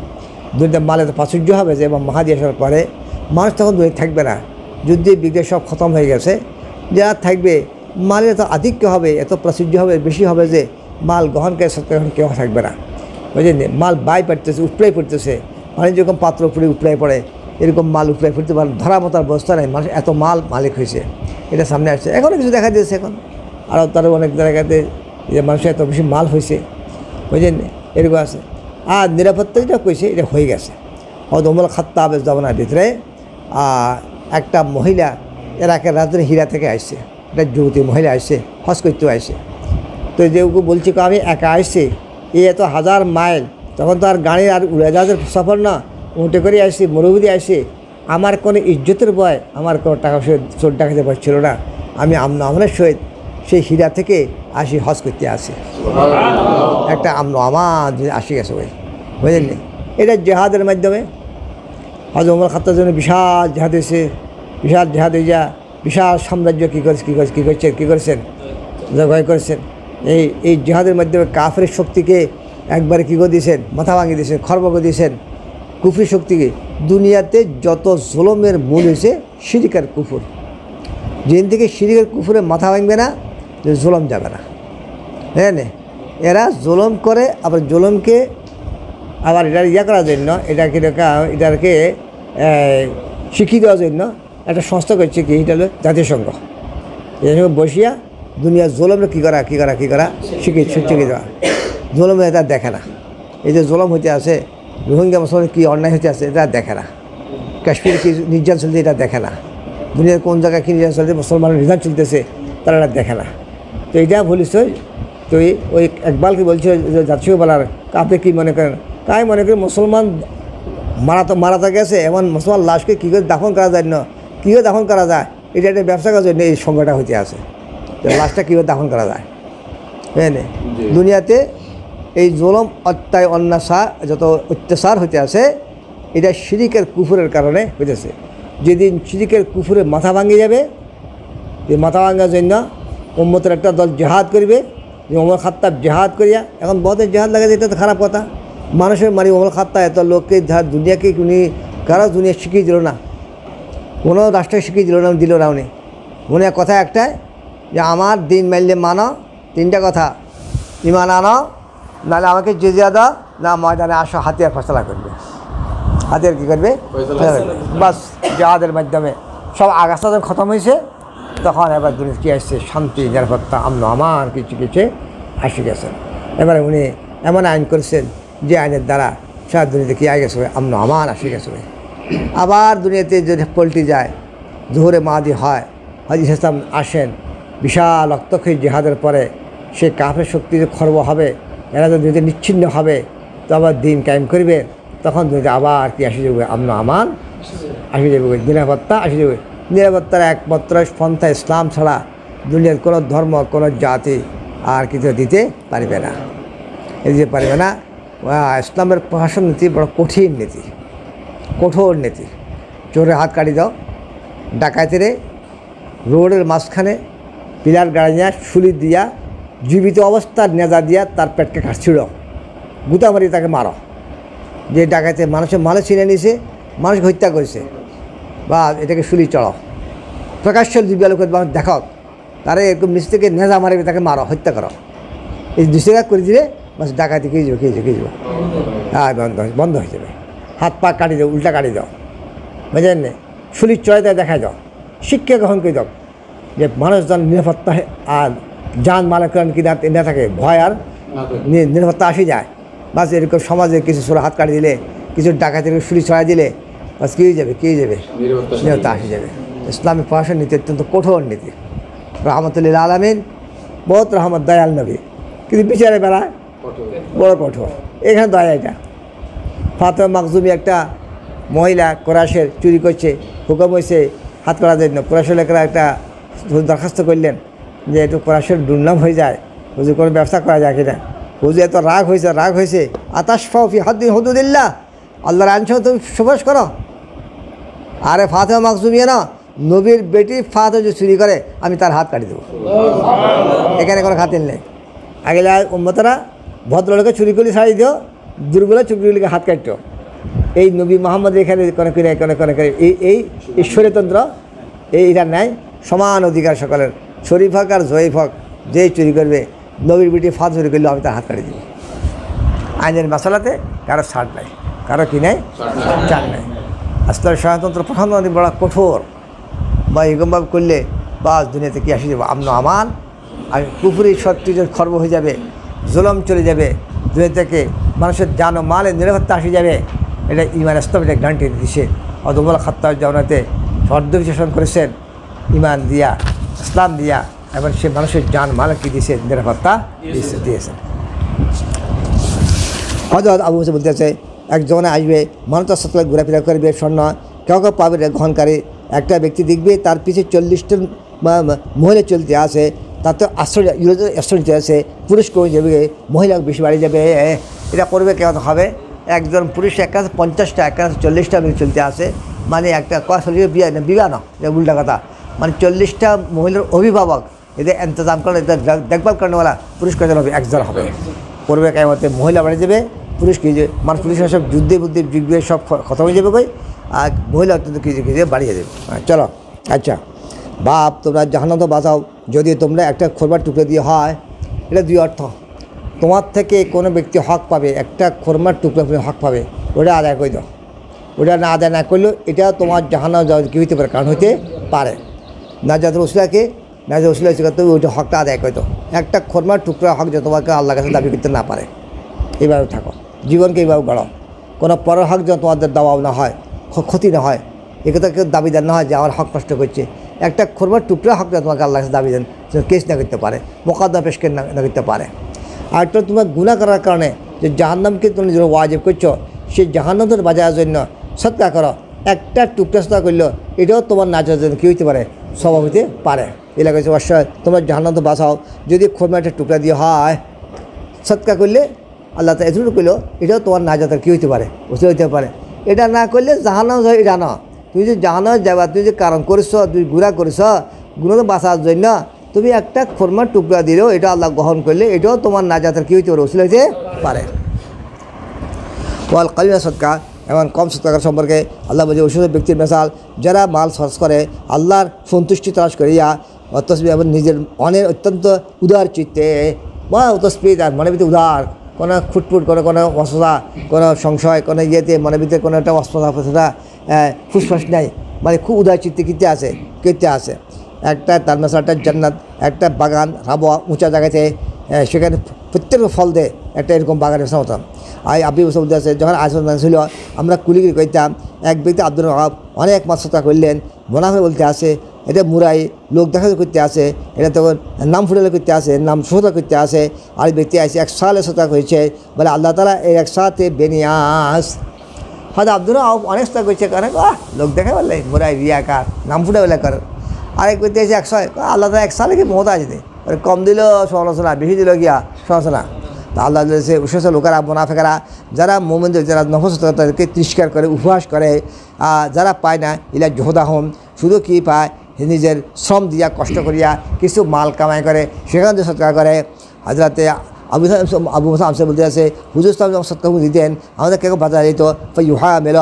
দুনিয়াতে মাল এত প্রাচুর্য হবে যে এবং মাহাদি আসার পরে মানুষ তখন দূরে থাকবে না, যুদ্ধে বিগ্রহ সব খতম হয়ে গেছে, যা থাকবে মালের এত আধিক্য হবে, এত প্রাচুর্য হবে, বেশি হবে যে মাল গ্রহণকে এখন কেউ থাকবে না, বুঝলেন। মাল বাই পড়তেছে, উপড়াই পড়তেছে, পানি যেরকম পাত্র উপরে উপড়াই পড়ে এরকম মাল উপড়াই পড়তে পারে, ধরা মতার ব্যবস্থা নেই, মানুষ এত মাল মালিক হয়েছে, এটা সামনে আসছে। এখনও কিছু দেখা দিয়েছে, এখন আরও তারও অনেক জায়গাতে যে মানুষের এত বেশি মাল হয়েছে, বুঝলেন, এরকম আছে। আর নিরাপত্তা যেটা কইছে এটা হয়ে গেছে। হয়তো ওমর খাত্তাবের জমানার ভিতরে একটা মহিলা ইরাকের রাজধানী হীরা থেকে আসছে, একটা যুবতী মহিলা আসছে, হজ করতেও আসছে। তো যে বলছি আমি একা আসছি, এই এত হাজার মাইল, তখন তো আর গাড়ি আর উড়াজাহাজের সফর না, উঠে করে আসছি, মরুভূমি আসছি, আমার কোনো ইজ্জতের ভয়, আমার কোনো টাকা চোর ডাকাতে ভয় ছিল না। আমি আমনের সহিত সেই হীরা থেকে আসি, হজ করতে আসি, একটা আমার আসি গেছে ওই, বুঝলেন। এটা জেহাদের মাধ্যমে হযরত ওমর খাত্তাবের জন্য বিশাল জেহাদ হয়েছে, বিশাল জেহাদ হয়ে যা বিশাল সাম্রাজ্য কী করেছেন জয় করেছেন। এই জেহাদের মাধ্যমে কাফের শক্তিকে একবারে কী করে দিয়েছেন, মাথা ভাঙিয়ে দিয়েছেন, খর্ব করে দিয়েছেন। কুফরি শক্তিকে, দুনিয়াতে যত জুলুমের মূল হয়েছে শিরক আর কুফর, যেদিন থেকে শিরক আর কুফরে মাথা ভাঙবে না জুলুম যাবে না, হ্যাঁ না। এরা জুলুম করে, আবার জুলুমকে আবার এটার করার জন্য এটাকে শিখিয়ে দেওয়ার জন্য একটা সংস্থা করছে কি, এটা হলো জাতিসংঘ। এর বসিয়া দুনিয়ার জুলুমের কী করা শিখিয়ে দেওয়া। জুলুমে এটা দেখে না, এই যে জুলুম হইতে আছে, রোহিঙ্গা মুসলমান কী অন্যায় হইতে আছে এটা দেখে না, কাশ্মীরে কী নির্যাতন চলছে এটা দেখে না, দুনিয়ার কোন জায়গায় কী নির্যাতন চলছে, মুসলমানের নির্যাতন চলতেছে তারা এটা দেখে না। তো এইটা বলিস, তো ওই একবালকে বলছে জাতীয় বলার, আপনি কী মনে করেন? তাই মনে করি মুসলমান মারাতে গেছে, এমন মুসলমান লাশকে কী করে দাফন করা যায় না, কী করে দাফন করা যায়, এটা একটা ব্যবসা করার জন্য এই সংখ্যাটা হইতে আছে, লাশটা কীভাবে দাফন করা যায়, হ্যাঁ। দুনিয়াতে এই জুলুম অন্যায় যত অত্যাচার হইতে আছে, এটা শিরিকের কুফরের কারণে হইতেছে। যেদিন শিরিকের কুফরে মাথা ভাঙে যাবে, এই মাথা ভাঙার জন্য উম্মতের একটা দল জেহাদ করবে, যে ওমর খাত্তাব জেহাদ করিয়া, এখন বহুতের জেহাদ লাগে, এটা তো খারাপ কথা। মানুষের ওমর খাত্তাব এত লোককে দুনিয়াকে উনি কারো দুনিয়া শিখিয়ে দিল না, কোনো রাষ্ট্রকে শিখিয়ে দিল না উনি কথা একটাই যে আমার দিন মানলে মানো, তিনটা কথা, ইমান আনো, নাহলে আমাকে জিজিয়া দাও, না ময়দানে আসো, হাতিয়ার ফয়সালা করবে, হাতিয়ার কী করবে, বাস জেহাদের মাধ্যমে সব আগাছা যখন খতম হয়েছে তখন এবার দুনিয়া কী আসছে শান্তি নিরাপত্তা আমন আমান কিছু কিছু আসে গেছেন। এবারে উনি এমন আইন করেছেন যে আইনের দ্বারা সারা দুনিয়াতে কী আগে গেছে আমন আমান আসে গেছে। আবার দুনিয়াতে যদি পল্টি যায় জোহরে মাদি হয়, হাজি ইসলাম আসেন বিশাল রক্তক্ষয়ী জিহাদের পরে সে কাফের শক্তি যে খর্ব হবে, এরা যদি নিচ্ছিন্ন হবে তো আবার দিন কায়েম করবে, তখন দুনিয়াতে আবার কি আসে যাবে আমন আমান আসে যাবে, নিরাপত্তা আসে যাবে। নিরাপত্তার একমাত্র পন্থা ইসলাম ছাড়া দুনিয়ার কোনো ধর্ম কোনো জাতি আর কিছু দিতে পারবে না, দিতে পারবে না। ইসলামের প্রশাসন নীতি বড় কঠিন নীতি, কঠোর নীতি। চোরের হাত কাটি দাও, ডাকাতেরে রোডের মাঝখানে পিলার গাড়ি নিয়ে শুলি দিয়া জীবিত অবস্থার নেজা দিয়া তার পেটকে কাটছিল, গুতা মারি তাকে মারো। যে ডাকাতে মানুষের মালে ছিনে নিয়েছে, মানুষকে হত্যা করেছে, বা এটাকে শুলি চড়াও, প্রকাশ্য দিব্যালোকের মানুষ দেখাও, তারা এরকম নিচ থেকে নেজা মারবে, তাকে মারো, হত্যা করো। এই দুশো করে দিলে মানুষ ডাকাতি খেয়ে যাবে, খেয়ে যাবে, হ্যাঁ বন্ধ হয়ে যাবে। হাত পা কাটি দাও, উল্টা কাটি দাও, বুঝলেন না? শুলি চড়াই দেয় দেখা যাও, শিক্ষা গ্রহণ করে দাও যে মানুষজন নিরাপত্তা আর যান মালাকরণ কি না থাকে, ভয় আর নিরাপত্তা আসে যায়। বাস এরকম সমাজে কিছু ছোটো হাত কাটি দিলে, কিছু ডাকাতি শুলি ছড়াই দিলে বাস কী হয়ে যাবে, কী হয়ে যাবে, নিরাপত্তা আসে যাবে। ইসলামিক প্রশাসন নীতি অত্যন্ত কঠোর নীতি। রহমতুল্লিল আলমিন বহুত রহমত দয়াল নবী, কিন্তু বিচারে বেড়ায় বড় কঠোর। এখানে দয়া এটা ফাতেমা মাকজুমি একটা মহিলা কোরাইশের চুরি করছে, হুকুম হয়েছে হাত করা জন্য। কোরাইশের লোকেরা একটা দরখাস্ত করলেন যে একটু কোরাইশের দুর্নাম হয়ে যায়, হুজুর কোনো ব্যবসা করা যায় কিনা। হুজুর এত রাগ হয়েছে আতাশ ফাউফি হাদ্দিন হুদুদিল্লাহ, আল্লাহর আইন সহ তুমি সুপারিশ করো। আরে ফাতেমা মাকজুমিয়া না, নবীর বেটি ফাতেমা যে চুরি করে আমি তার হাত কাটি দেবো, এখানে কোনো খাতির নেই। আগে উম্মতরা ভদ্রলোকে চুরি করলে ছাড়িয়ে দিও, দুর্বল চুরিগুলিকে হাত কাটতো। এই নবী মোহাম্মদ এখানে কোনো এই ঈশ্বরতন্ত্র এইটা নেয়, সমান অধিকার সকলের, শরীফ হক আর জয়ীফ হক, যেই চুরি করবে নবীর বেটি ফাঁদ চুরি করলে আমি তার হাত কাটি দিব। আইনের মশলাতে কারো ছাড় নাই, কারো কি নেই, ছাড় নেই। আসলে সনাতন্ত্র প্রধানমন্ত্রী বড় কঠোর, বা এরকমভাবে করলে বাস দুনিয়াতে কি আসে যাবে আমন আমান, আর কুফুরি শক্তির খর্ব হয়ে যাবে, জুলম চলে যাবে দুনিয়া থেকে, মানুষের জান ও মালের নিরাপত্তা আসে যাবে। এটা ইমান ইসলাম এটা গ্যারান্টি দিচ্ছে। অদমুল খাত্তাব জামানাতে শর্ত বিশ্লেষণ করেছেন ইমান দিয়া, ইসলাম দিয়া, এবং সে মানুষের জান মাল কি দিয়েছে, নিরাপত্তা দিয়েছেন। হযরত আবু মুসা বলতে আছে একজন আসবে, মানুষ তার সাথে ঘোরাফেরা করবে, স্বর্ণ কেউ পাবে গ্রহণকারী। একটা ব্যক্তি দেখবে তার পিছিয়ে 40টা মহিলা চলতে আসে, তার তো আশ্চর্য আছে, পুরুষ কমে যাবে, মহিলা বেশি বাড়ি যাবে। এটা করবে কেমন হবে? একজন পুরুষ এক কাছে 50টা, এক কাছে 40টা চলতে আসে, মানে একটা বিবাহ না, এটা উল্টা কথা, মানে 40টা মহিলার অভিভাবক এদের ইন্তজাম করেন, এদের দেখভাল করেনওয়ালা পুরুষ কজন হবে, একজন হবে। করবে কেমতে মহিলা বাড়ি যাবে, পুরুষ কী যাবে, মানে পুরুষরা সব যুদ্ধে সব খতম হয়ে যাবে কই, আর মহিলা অত্যন্ত কিছু বাড়িয়ে দেবে। চলো আচ্ছা বাপ, তোমরা জাহান্নাম তো বাঁচাও যদি তোমরা একটা খোরমার টুকরো দিয়ে হয়। এটা দুই অর্থ, তোমার থেকে কোনো ব্যক্তি হক পাবে, একটা খোরমার টুকরো হক পাবে, ওটা আদায় করে দাও। ওটা না আদায় না করলেও এটা তোমার জাহান্নাম যাওয়া কী হইতে পারে, কারণ হইতে পারে। নাজাতুল উসলাকে নাজাতুল উসলা করতে ওইটা হকটা আদায় করে দাও। একটা খোরমার টুকরা হক যে তোমাকে আল্লাহর কাছে দাবি করতে না পারে, এইভাবে থাকো, জীবনকে এইভাবে গড়ো। কোনো পরের হক যেন তোমাদের দেওয়াও না হয়, ক্ষতি না হয়, একথা কেউ দাবিদার না হয় যে আমার হক নষ্ট করছে। একটা খোরমার টুকরা হক যেন তোমাকে আল্লাহর কাছে দাবি দেন, কেস না করতে পারে, মোকদ্দমা পেশ না করতে পারে। আর তো তোমার গুনাহ করার কারণে যে জাহান্নামকে তুমি যে ওয়াজিব করছো, সেই জাহান্নামের বাজারের জন্য সৎকার করো, একটা টুকরা সৎকার করলেও এটাও তোমার নাচের জন্য কী হইতে পারে, স্বভাব হইতে পারে। এলাকা হচ্ছে অবশ্যই তোমরা জাহান্নাম তো বাঁচাও যদি খোরমার একটা টুকরা দিয়ে হয়, সৎকার করলে আল্লাহ তা এতটুকু করলেও এটাও তোমার নাজাতের কী হইতে পারে, বুঝতে হইতে পারে। এটা না করলে জাহান্নাম এটা না, তুমি যে জাহান্নাম যাবা, তুমি যে কারণ করেছ, তুমি গুনাহ করেছ, গুনাহ তো বাঁচার জন্য তুমি একটা খোরমার টুকরা দিলেও এটা আল্লাহ গ্রহণ করলে এটাও তোমার নাজাতের কী হইতে পারে, উসিলা হইতে পারে। ওয়াল কালিমা সৎকা, এমন কম সৎকার সম্পর্কে আল্লাহ বলছে ওষুধ ব্যক্তির মেসাল যারা মাল খরচ করে আল্লাহর সন্তুষ্টি তলাশ করিয়া অতস্বী এবং নিজের মনের অত্যন্ত উদার চিত্তে বা অতস্পিত আর মনের ভিতরে উদার, কোনো খুটফুট কোনো অস্বতা, কোনো সংশয়, কোনো ইয়েতে মনের ভিতরে কোনো একটা অস্পতা ফুসফাস নাই, মানে খুব উদয় চিত্তে কীর্তি আছে। একটা তার একটা জান্নাত, একটা বাগান হাবা উঁচা জায়গাতে, সেখানে প্রত্যেকটা ফল দেয়, একটা এরকম বাগানের মতাম। আবি বলতে আছে যখন আলোচনা ছিল আমরা কুলিগিরি করতাম, এক ব্যক্তি আব্দুল ওয়াহাব অনেক মাছ সত্তা করলেন, মোনাফে বলতে আসে, এটা মুরাই লোক দেখা করতে আসে, এটা তখন নাম ফুটালে করতে আসে, নাম সোতা করতে আসে। আর ব্যক্তি আসে 1 সালে সত্তা হয়েছে, বলে আল্লাহ তালা এর একসাথে বেনিয়াস। হয়তো আব্দুল ওয়াহাব অনেক সত্তা করছে, কারণ লোক দেখা বললে মুরাই রিয়াকার নাম ফুটা বলে করে। আরেক ব্যক্তি আছে 100, আল্লাহ তালা 1 সালে কি মহতা আছে, কম দিল সমালোচনা, বেশি দিল গিয়া সমালোচনা। তা আল্লাহ বিশেষ লোকেরা মোনাফেকেরা যারা মোমেনদের যারা নফস তাদেরকে তিরস্কার করে, উপহাস করে, যারা পায় না ইলা জোহদাহম, শুধু কি পায় নিজের শ্রম দিয়া কষ্ট করিয়া কিছু মাল কামাই করে, সেখান থেকে সৎকার করে। হাজরাতে আবু মুসা আমসা বলতে আছে হুজুর সাহেব যখন সৎকার দিতেন আমাদের কেউ বাজার দিত, ইউহা মেল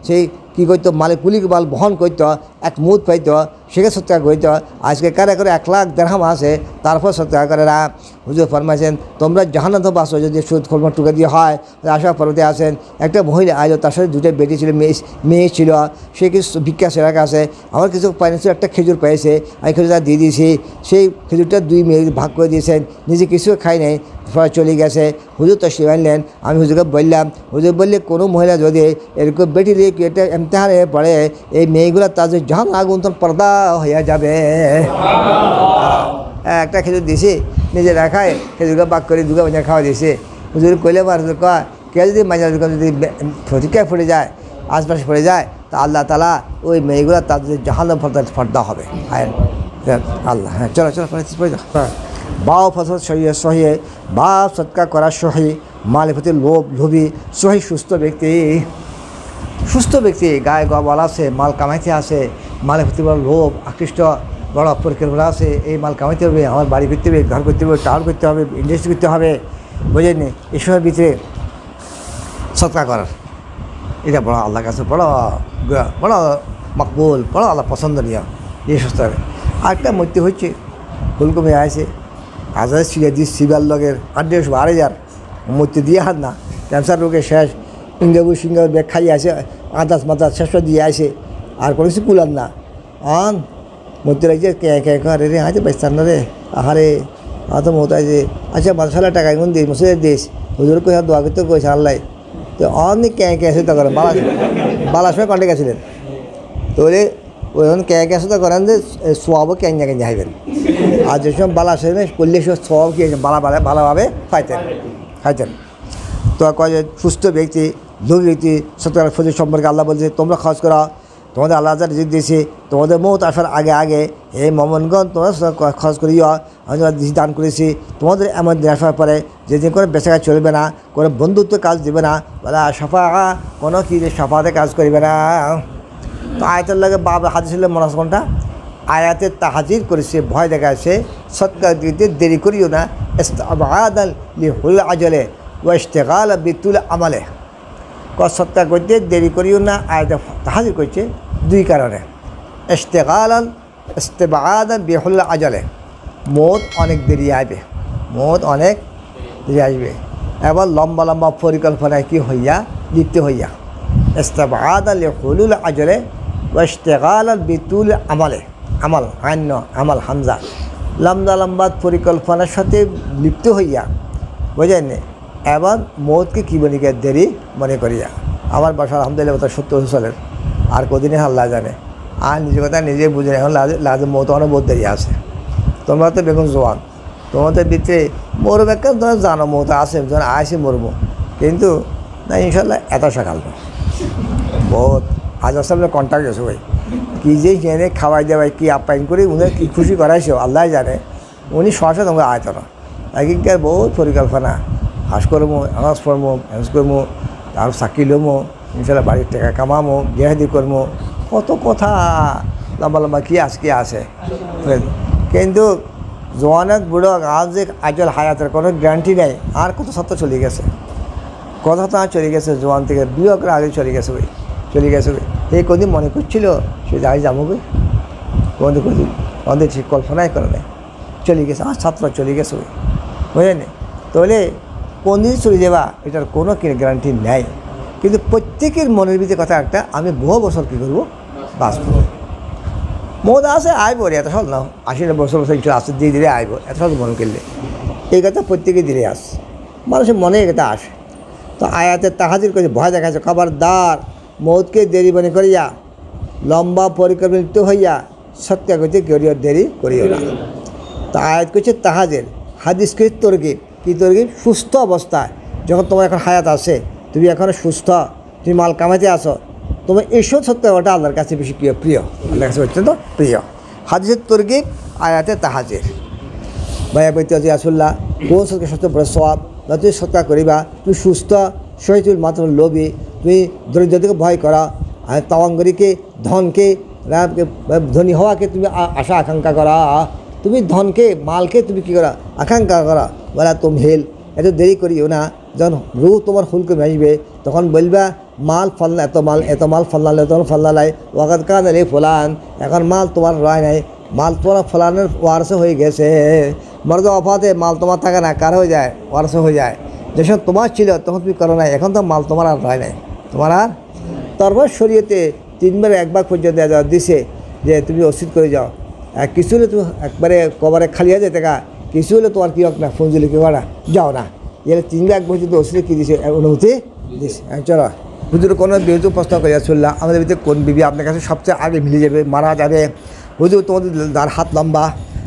সেই কী করতো, মালিক কুলিক মাল বহন করতো, এক মুদ পাইতো, সেখানে সৎকার করতো। আজকে কারে করে 1 লাখ দেড়হাম আছে, তারপর সৎকার করে না। হুজুর ফরমাইছেন তোমরা জাহান্নামে তো বাসো যদি সুদ খোলমা টুকে দিয়ে হয়। আশা পর্বতে আসেন একটা মহিলা আইলো, তার সাথে 2টা বেটি ছিল, মেয়ে ছিল, সে কিছু ভিক্ষা সেরা কাছে আমার কিছু পাইনি, একটা খেজুর পেয়েছে, আমি খেজুরটা দিয়ে দিয়েছি, সেই খেজুরটা 2 মেয়ে ভাগ করে দিয়েছেন, নিজে কিছু খাই নাই, সবাই চলে গেছে। হুজুর তো শিবাইলেন, আমি হুজুরকে বললাম, হুজুর বললে কোনো মহিলা যদি এরকম বেটি দিয়ে এটা এমতেহানে পড়ে, এই মেয়েগুলো তাদের জাহান আগুন তখন পর্দা হয়ে যাবে। একটা খেজুর দিয়েছি, নিজে রাখায় খেজুরকে বাক করে 2 বাজার খাওয়া দিয়েছে। হুজুর কইলে আমার কয় কে যদি মাঝে যদি প্রতিক্রিয়া পড়ে যায়, আশপাশে পড়ে যায়, তা আল্লাহ তালা ওই মেয়েগুলো তাদের জাহান পর্দা হবে। আল্লাহ, হ্যাঁ চলো পড়ে যাও। বাও ফসল সহিয়ে বাপ সৎকার করার সহি, মালের প্রতি লোভী সহি সুস্থ ব্যক্তি গায়ে বলা আছে, মাল কামাইতে আসে, মালের প্রতি বড় লোভ আকৃষ্ট, বড় পরিকল্পনা আছে, এই মাল কামাইতে হবে, আমার বাড়ি করতে হবে, ঘর করতে হবে, টাউন করতে হবে, ইন্ডাস্ট্রি করতে হবে, বোঝেননি? এসবের ভিতরে সৎকার করার এটা বড় আল্লাহর কাছে বড় মকবুল, বড় আল্লাহ পছন্দনীয় এই সুস্থ। আরেকটা মৃত্যু হচ্ছে ফুলকমে আছে, হাজার সিবার লগের 8,000 মৃত্যু দিয়ে হাত না, ক্যান্সার রোগে শেষ, সিঙ্গাপুর ব্যাগ খাইয়ে আছে, আদাস মাদাস শেষ দিয়ে আসে, আর কোনো কিছু কুলার না। মধ্যে লাগছে কে রে আছে বাইস্তান না রে, আহারে তো মত আছে, আচ্ছা মশলা টাকা এখন দিস মসুদের দিস, হুজুর কই দোয়া করতে কইছে আল্লাহ। তো অনেক কে আছে তা করেন, বালার সময় কন্টে গেছিলেন, তো ওই কে আছে তা করেন যে সোয়াবও কেঞ্জা হাইবেন, আর যে সময় বালা আসে করলে সব সোয়াব কি ভালোভাবে খাইতেন। তো কয় যে সুস্থ ব্যক্তি লোক ব্যক্তি সত্যকার ফজিল সম্পর্কে আল্লাহ বলছে তোমরা খরচ করা, তোমাদের আল্লাহ যা রিজিক দিয়েছে, তোমাদের মৌত আসার আগে এই মোমেনগণ তোমরা খরচ করিও, আমি দান করেছি। তোমাদের এমন দিন আসার পরে যেদিন করে বেচাকা চলবে না, কোনো বন্ধুত্ব কাজ দেবে না, বলে সাফা কোনো কি সাফাতে কাজ করবে না। তো আয়াতের লাগে বাবা হাদিস মনাসনটা আয়াতে তাহাজির করেছে, ভয় দেখাচ্ছে সৎকার দিতে দেরি করিও না, ইস্তাবাদান লিহুল আজলে ওয়া ইশতিগাল বিতুল আমালে, সৎকার করতে দেরি করিও না। আয়াতে তাহাজির করছে 2 কারণে, ইস্তেবাদান বিহুল আজলে, মৌত অনেক দেরি আসবে, এবার লম্বা পরিকল্পনায় কি হইয়া লিপ্ত হইয়া, ইস্তেবাদান লিহুল আজলে ওয়া ইশতিগাল বিতুল আমালে, আমাল হামজা, লম্বা পরিকল্পনার সাথে লিপ্ত হইয়া, বুঝেন? এবার মৌতকে কী বলি দেরি মনে করিয়া। আমার বাসা আলহামদুলিল্লাহ 70 সালের, আর কদিনে আল্লাহ জানে, আর নিজের কথা নিজে বুঝে এখন লাজে মৌত অনেক বহুত দেরি আছে। তোমরা তো বেগুন জোয়ান, তোমাদের ভিতরে মরবে কেন তোমরা জানো মৌত আছে, যখন আসে মরবো, কিন্তু না ইনশাল্লাহ এত সকাল বহুত আজ আসলে কন্ট্যাক্ট আছে ভাই, কী যে জেনে খাওয়াই দেওয়াই কী আপ্যায়ন করে উনি কী খুশি করাইছে আল্লাহ জানে, উনি সরাসরি তোমাকে আয়ত না। এখানকার বহুত পরিকল্পনা, হাস করবো, আনাজ পড়বো, হ্যান্স করবো, আর চাকরি লমো, ইনশাল্লাহ বাড়ির টাকা কামামো, বিয়াহাদি করবো, কত কথা লম্বা কি আছে। কিন্তু জওয়ানত বুড়ো আজ যে আজল হায়াতের কোনো গ্যারান্টি নেই, আর কত সত্য চলে গেছে, চলে গেছে জওয়ান থেকে বিয়োগের আগে চলে গেছে। এই কদিন মনে করছিল সে যাই যাবো বই, কদিন আমাদের ঠিক কল্পনাই করে নেই, চলে গেছে, আর ছাত্র চলে গেছে বুঝলেন। তাহলে কোন দিন চলে যাবা এটার কোনো গ্যারান্টি নেই। কিন্তু প্রত্যেকের মনের ভিতরে কথা একটা, আমি বহু বছর কী করবো বাঁচব। মত আছে আইব রে, এত সহজ না, 80-90 বছর আসে ধীরে ধীরে আইব, এত সহজ মনে করলে এই কথা প্রত্যেকে ধীরে আসে, মানুষের মনে এই কথা আসে। তো আয়াতে তাহাজির করে ভয় দেখাচ্ছে, খবরদার মৌতকে দেরি মনে করিয়া লম্বা পরিকল্পিত হইয়া সত্য করতে করিও দেরি করিও না। তো আয়াত করছে তাহাজের, হাদিস করে তরগিব, কী তরগিব? সুস্থ অবস্থায় যখন তোমার এখন হায়াত আছে, তুমি এখনও সুস্থ, তুমি মাল কামাইতে আসো, তোমার এইসব সত্য ওটা আল্লাহর কাছে বেশি প্রিয়, আল্লাহর কাছে অত্যন্ত প্রিয়। হাদিসের তরগিব, আয়াতে তাহাজের। ভাইয়া বৈতে আসুল্লাহ কোন সত্যকে সত্য বড় সওয়াব না, তুমি সত্যা করিবা, তুমি সুস্থ সহি, তুমি মাত্র লোভী, তুমি দরিদ্রকে ভয় করা, আর তাওয়াঙ্গরিকে ধনকে ধনী হওয়াকে তুমি আশা আকাঙ্ক্ষা করা, তুমি ধনকে মালকে তুমি কী করা আকাঙ্ক্ষা করা, বলা তুমি হেল এত দেরি করিও না। যখন রু তোমার ফুলকে ভাসবে তখন বলবা মাল ফলনা, এত মাল ফলনালে তখন ফলনালাই ওয়াকাত কান রে ফলান, এখন মাল তোমার রয় নাই, মাল তোমার ফলানের ওয়ারসে হয়ে গেছে। মর্দ অফাতে মাল তোমার থাকে না, কার হয়ে যায়? ওয়ারসে হয়ে যায়। যখন তোমার ছিল তখন তুমি করো নাই, এখন তো মাল তোমার আর রয় নাই, তোমার আর। তারপর শরীয়তে 3 বার 1 ভাগ পর্যন্ত দিছে যে তুমি ওসিদ করে যাও, কিছু হলে তুমি একবারে কবারে খালি হয়ে যায় টাকা, কিছু হলে তোমার কী হোক না ফঞ্জলি কী করা যাও না, এর 3 ভাগ পর্যন্ত ওসিদে কী দিছে অনুমতি দিছে। চলো হুজুর কোনো বিরুদ্ধে প্রশ্ন করিয়া শুনলাম, আমাদের ভিতরে কোন বিবি আপনার কাছে সবচেয়ে আগে মিলে যাবে, মারা যাবে? হুজুর তোমাদের যার হাত লম্বা,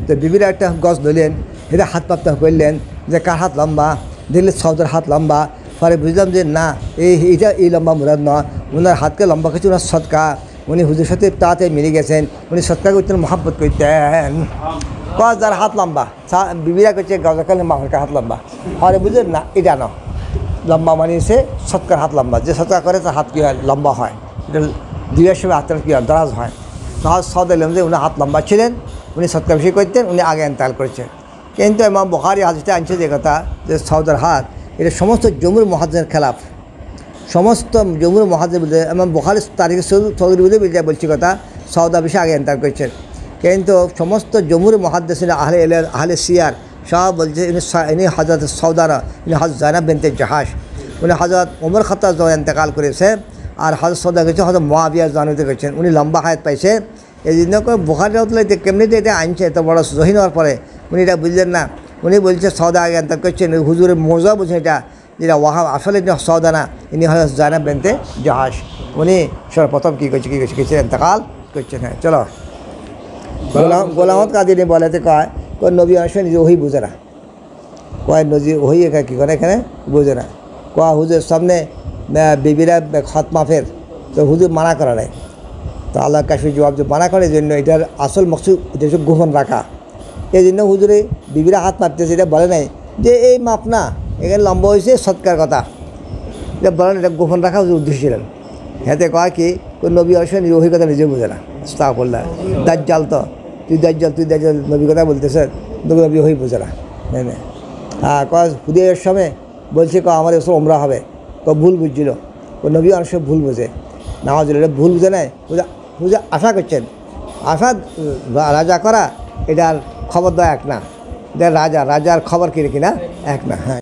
তো বিবিরা একটা গছ ধরলেন, এটা হাত পাপ্তা করলেন যে কার হাত লম্বা, দেখলে সৌদের হাত লম্বা, পরে বুঝলাম যে না এইটা এই লম্বা মুরাদ নয়, ওনার হাতকে লম্বা কিছু ওনার সৎকা, উনি হুজুর সাথে তাড়াতাড়ি মিলে গেছেন, উনি সৎকা করতেন, মহাব্বত করতেন। কস যার হাত লম্বা, বিবিরা করছে গজাকালে মাফের হাত লম্বা, পরে বুঝলেন না এটা না লম্বা মানিয়েছে সৎকার হাত লম্বা, যে সৎকার করে তার হাত কী হয় লম্বা হয়, এটা দুইয়ের সময় হাতের কী হয় দরাজ হয়। তাহলে সদ এলাম যে উনি হাত লম্বা ছিলেন, উনি সৎকার বেশি করতেন, উনি আগে ইন্তেকাল করেছেন। কিন্তু ইমাম বুখারী হাদিসে আনছে যে কথা যে সৌদের হাত এটা সমস্ত জমুর মুহাদ্দিসের খেলাফ, সমস্ত জমুর মুহাদ্দিস ইমাম বুখারী তারিখে সৌদি বলছি কথা সৌদা বেশি আগে ইন্তেকাল করেছেন। কিন্তু সমস্ত জমুর মুহাদ্দিসিন আহলে সিয়ার সব বলছে ইনি হযরত সৌদারা, ইনি হযরত জায়নাব বিনতে জাহাশ, উনি হযরত ওমর খাত্তাব যখন ইন্তেকাল করেছে, আর হযরত সৌদা গেছে হযরত মুআবিয়া জানুতে গেছেন, উনি লম্বা হায়াত পাইছে। এই জন্য করে বুখারী রাহমাতুল্লাহ কেমনি এটা আনছে এত বড় জহিন হওয়ার পরে উনি এটা বুঝলেন না, উনি বলছে সৌদা আগে ইন্তেকাল করছেন, হুজুরের মজা বুঝছেন এটা যেটা ওয়াহাব আসলে সৌদা না, ইনি হযরত জায়নাব বিনতে জাহাশ, উনি সর্বপ্রথম কী করছে ইন্তেকাল করছেন। হ্যাঁ চলো গোলামত কাদিনী বলেতে কয় নবী আসে নিজে ওই বুঝে না, কয় নজির ওই একা কী করে এখানে বুঝে না, কয় হুজুর সামনে বিবিরা খত মাফের, তো হুজুর মানা করা নেই, তো আল্লাহ কাশি জবাব যে মানা করে এই জন্য এটার আসল মকসুদ এটা হচ্ছে গোপন রাখা। এই জন্য হুজুরে বিবিরা হাত মারতেছে, এটা বলে নাই যে এই মাপ না এখানে লম্বা হয়েছে সৎকার কথা, এটা বলেন এটা গোপন রাখা হুজুর উদ্দেশ্য ছিলেন। হেতে কয় কি নবী আসে নিজে ওই কথা নিজে বুঝে না, আস্তাগফিরুল্লাহ, দাজ্জাল তো তুই দাজ্জাল নবী কথা বলতেছে, নবী হই বুঝে না। হ্যাঁ কয় হুদাইবিয়ার সময় বলছে আমার এসব ওমরা হবে, ভুল বুঝছিল, নবী অনেক সময় ভুল বোঝে, নামাজ ভুল বুঝে নেয়, বুঝে আশা করছেন, আশা রাজা করা এটার খবর দেওয়া এক না, এটা রাজার খবর কিনে কিনা এক না। হ্যাঁ।